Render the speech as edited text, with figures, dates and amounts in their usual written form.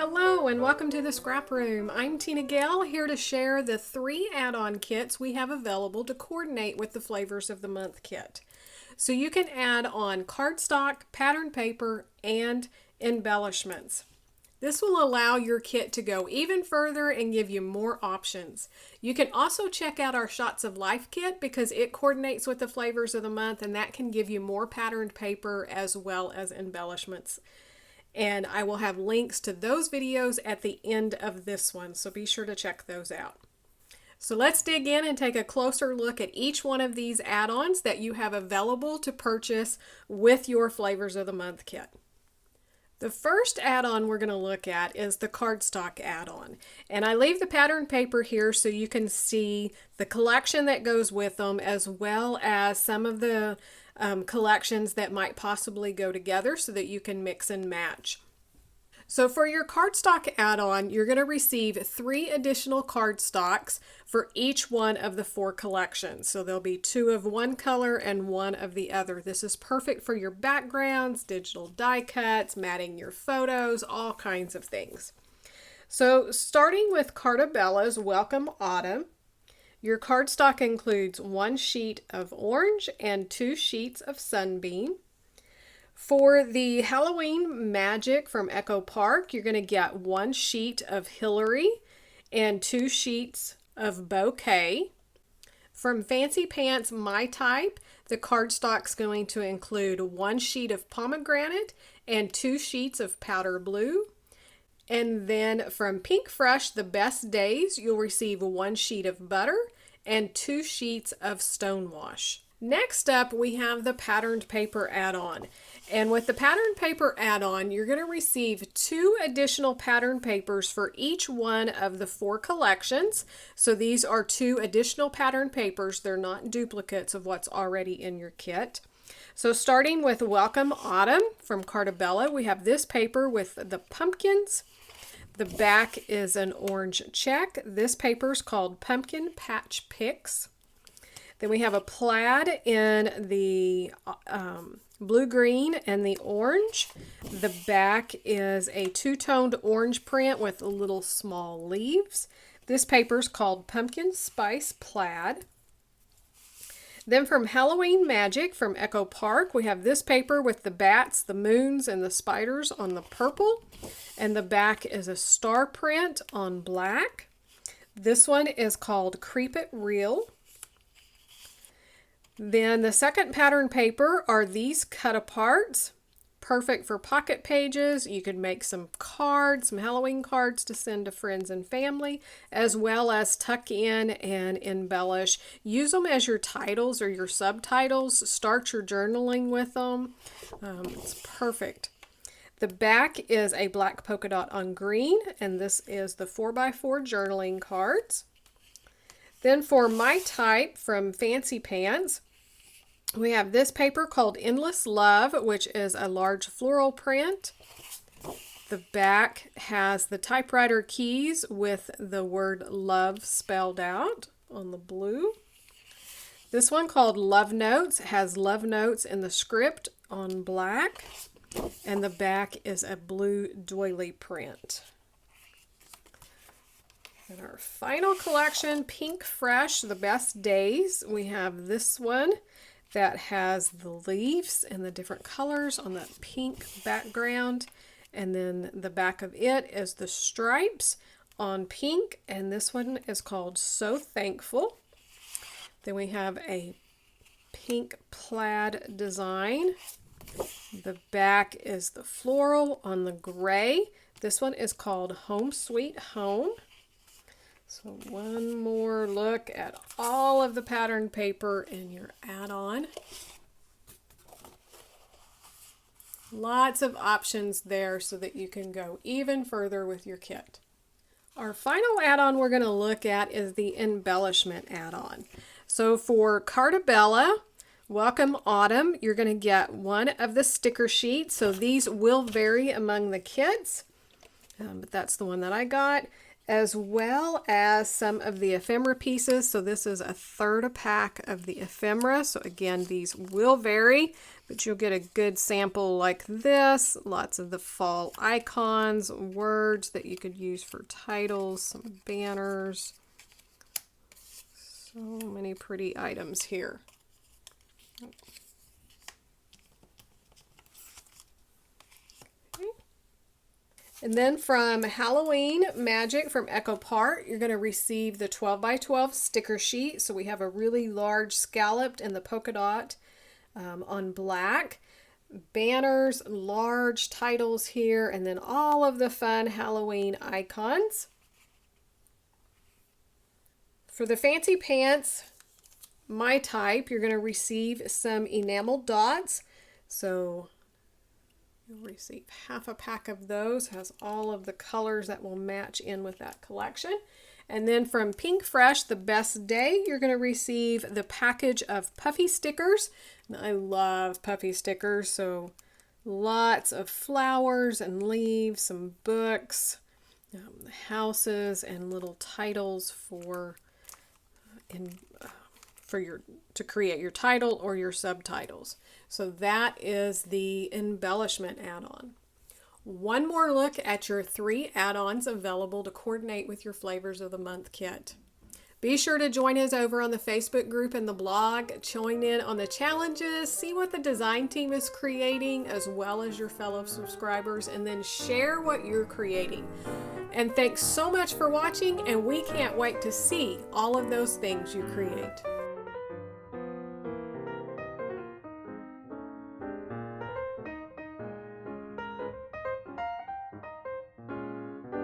Hello and welcome to the Scrap Room. I'm Tina Gale, here to share the 3 add-on kits we have available to coordinate with the Flavors of the Month kit. So you can add on cardstock, pattern paper, and embellishments. This will allow your kit to go even further and give you more options. You can also check out our Shots of Life kit because it coordinates with the Flavors of the Month, and that can give you more patterned paper as well as embellishments. And I will have links to those videos at the end of this one, so be sure to check those out. So let's dig in and take a closer look at each one of these add-ons that you have available to purchase with your Flavors of the Month kit. The first add-on we're going to look at is the Cardstock add-on. And I leave the pattern paper here so you can see the collection that goes with them, as well as some of the collections that might possibly go together so that you can mix and match. So for your cardstock add-on, you're going to receive 3 additional cardstocks for each one of the 4 collections. So there'll be 2 of one color and 1 of the other. This is perfect for your backgrounds, digital die cuts, matting your photos, all kinds of things. So starting with Cartabella's Welcome Autumn, your cardstock includes 1 sheet of orange and 2 sheets of sunbeam. For the Halloween Magic from Echo Park, you're going to get 1 sheet of Hillary and 2 sheets of Bouquet. From Fancy Pants My Type, the cardstock's going to include 1 sheet of Pomegranate and 2 sheets of Powder Blue. And then from Pink Fresh, the Best Days, you'll receive 1 sheet of butter and 2 sheets of Stonewash. Next up, we have the patterned paper add-on. And with the patterned paper add-on, you're going to receive 2 additional pattern papers for each one of the 4 collections. So these are 2 additional pattern papers. They're not duplicates of what's already in your kit. So starting with Welcome Autumn from Cartabella, we have this paper with the pumpkins. The back is an orange check. This paper is called Pumpkin Patch Picks. Then we have a plaid in the blue-green and the orange. The back is a 2-toned orange print with little small leaves. This paper is called Pumpkin Spice Plaid. Then from Halloween Magic from Echo Park, we have this paper with the bats, the moons, and the spiders on the purple. And the back is a star print on black. This one is called Creep It Real. Then the second pattern paper are these cut aparts, perfect for pocket pages. You could make some cards, some Halloween cards to send to friends and family, as well as tuck in and embellish. Use them as your titles or your subtitles. Start your journaling with them. It's perfect. The back is a black polka dot on green, and this is the 4x4 journaling cards. Then for My Type from Fancy Pants, we have this paper called Endless Love, which is a large floral print. The back has the typewriter keys with the word love spelled out on the blue. This one called Love Notes has love notes in the script on black. And the back is a blue doily print. In our final collection, Pink Fresh, the Best Days, we have this one that has the leaves and the different colors on that pink background. And then the back of it is the stripes on pink. And this one is called So Thankful. Then we have a pink plaid design. The back is the floral on the gray. This one is called Home Sweet Home. So one more look at all of the pattern paper in your add-on. Lots of options there so that you can go even further with your kit. Our final add-on we're going to look at is the embellishment add-on. So for Cartabella Welcome Autumn, you're going to get 1 of the sticker sheets. So these will vary among the kits, but that's the one that I got, as well as some of the ephemera pieces. So this is a 1/3 a pack of the ephemera. So again, these will vary, But you'll get a good sample like this. Lots of the fall icons, words that you could use for titles, some banners. So many pretty items here. And then from Halloween Magic from Echo Park, you're going to receive the 12 by 12 sticker sheet. So we have a really large scalloped and the polka dot on black. Banners, large titles here, and then all of the fun Halloween icons. For the fancy pants, my type, you're going to receive some enamel dots. So you'll receive half a pack of those. Has all of the colors that will match in with that collection. And then from Pink Fresh, the best day, you're going to receive the package of puffy stickers. And I love puffy stickers, so lots of flowers and leaves, some books, houses, and little titles for to create your title or your subtitles. So that is the embellishment add-on. One more look at your 3 add-ons available to coordinate with your Flavors of the Month kit. Be sure to join us over on the Facebook group and the blog, join in on the challenges, see what the design team is creating as well as your fellow subscribers, and then share what you're creating. And thanks so much for watching, and we can't wait to see all of those things you create.